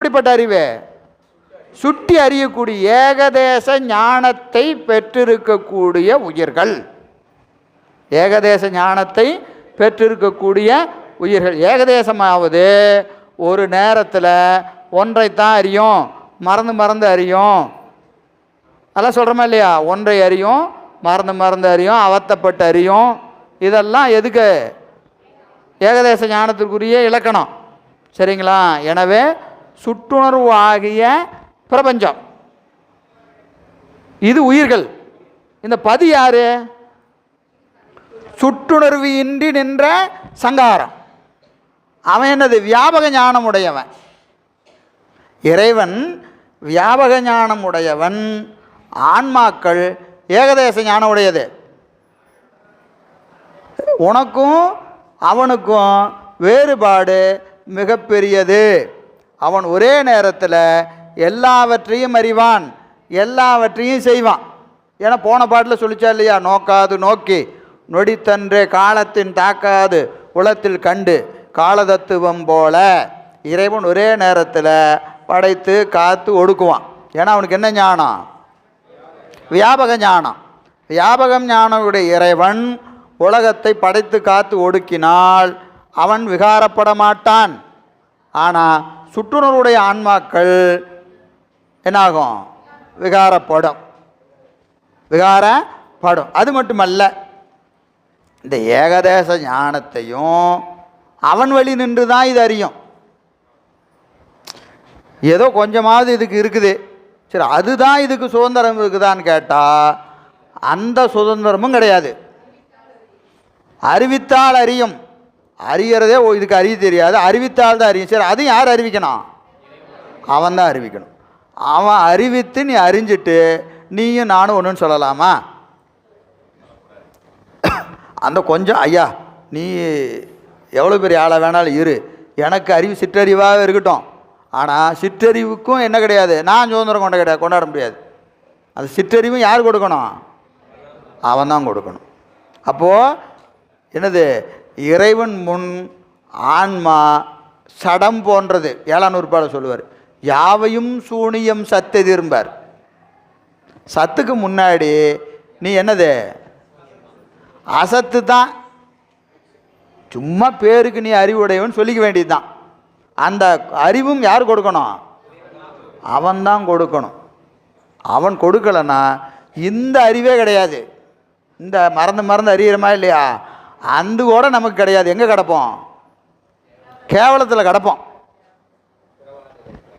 எப்படிப்பட்ட அறிவு? சுட்டி அறியக்கூடிய ஏகதேச ஞானத்தை பெற்றிருக்கக்கூடிய உயிர்கள். ஏகதேச ஞானத்தை பெற்றிருக்கக்கூடிய உயிர்கள். ஏகதேசமாவது ஒரு நேரத்தில் ஒன்றைத்தான் அறியும், மறந்து மறந்து அறியும். அதெல்லாம் சொல்கிறோமா இல்லையா? ஒன்றை அறியும், மறந்து மறந்து அறியும், அவத்தப்பட்டு அறியும். இதெல்லாம் எதுக்கு? ஏகதேச ஞானத்திற்குரிய இலக்கணம். சரிங்களா? எனவே சுட்டுணர்வு ஆகிய பிரபஞ்சம் இது உயிர்கள். இந்த பதி யாரு? சுட்டுணர்வு இன்றி நின்ற சங்காரம். அவன் என்னது? வியாபக ஞானம் உடையவன். இறைவன் வியாபக ஞானம் உடையவன். ஆன்மாக்கள் ஏகதேச ஞானம் உடையது. உனக்கும் அவனுக்கும் வேறுபாடு மிகப்பெரியது. அவன் ஒரே நேரத்தில் எல்லாவற்றையும் அறிவான், எல்லாவற்றையும் செய்வான். ஏன்னா போன பாட்டில் சொல்லிச்சா இல்லையா? நோக்காது நோக்கி நொடித்தன்றே காலத்தின் தாக்காது உளத்தில் கண்டு காலதத்துவம் போல இறைவன் ஒரே நேரத்தில் படைத்து காத்து ஒடுக்குவான். ஏன்னா அவனுக்கு என்ன ஞானம்? வியாபக ஞானம். வியாபகம் ஞானமுடைய இறைவன் உலகத்தை படைத்து காத்து ஒடுக்கினால் அவன் விகாரப்பட மாட்டான். ஆனால் சுற்றுணர்வுடைய ஆன்மாக்கள் என்னாகும்? விகாரப்படும். அது மட்டுமல்ல, இந்த ஏகதேச ஞானத்தையும் அவன் வழி நின்று தான் இது அறியும். ஏதோ கொஞ்சமாவது இதுக்கு இருக்குது, சரி அதுதான் இதுக்கு சுதந்திரம் இருக்குதான்னு கேட்டால் அந்த சுதந்திரமும் கிடையாது. அறிவித்தால் அறியும். அறியறதே இதுக்கு அறிய தெரியாது, அறிவித்தால் தான் அறியும். சரி அதையும் யார் அறிவிக்கணும்? அவன் தான் அறிவிக்கணும். அவன் அறிவித்து நீ அறிஞ்சிட்டு நீயும் நானும் ஒன்றுன்னு சொல்லலாமா? அந்த கொஞ்சம் ஐயா நீ எவ்வளோ பெரிய ஆளாக வேணாலும் இரு, எனக்கு அறிவு சிற்றறிவாக இருக்கட்டும். ஆனால் சிற்றறிவுக்கும் என்ன கிடையாது? நான் சுதந்திரம் கொண்டாட முடியாது. அது சிற்றறிவும் யார் கொடுக்கணும்? அவன் தான் கொடுக்கணும். அப்போது என்னது? இறைவன் முன் ஆன்மா சடம் போன்றது. 7ஆம் நூற்பாடு சொல்லுவார், யாவையும் சூனியம் சத்தெதிர்பார். சத்துக்கு முன்னாடி நீ என்னது? அசத்து தான். சும்மா பேருக்கு நீ அறிவுடையவன் சொல்லிக்க வேண்டியது தான். அந்த அறிவும் யார் கொடுக்கணும்? அவன் தான் கொடுக்கணும். அவன் கொடுக்கலன்னா இந்த அறிவே கிடையாது. இந்த மறந்து அறியிறமா இல்லையா? அந்த கூட நமக்கு கிடையாது. எங்கே கிடப்போம்? கேவலத்தில் கிடப்போம்.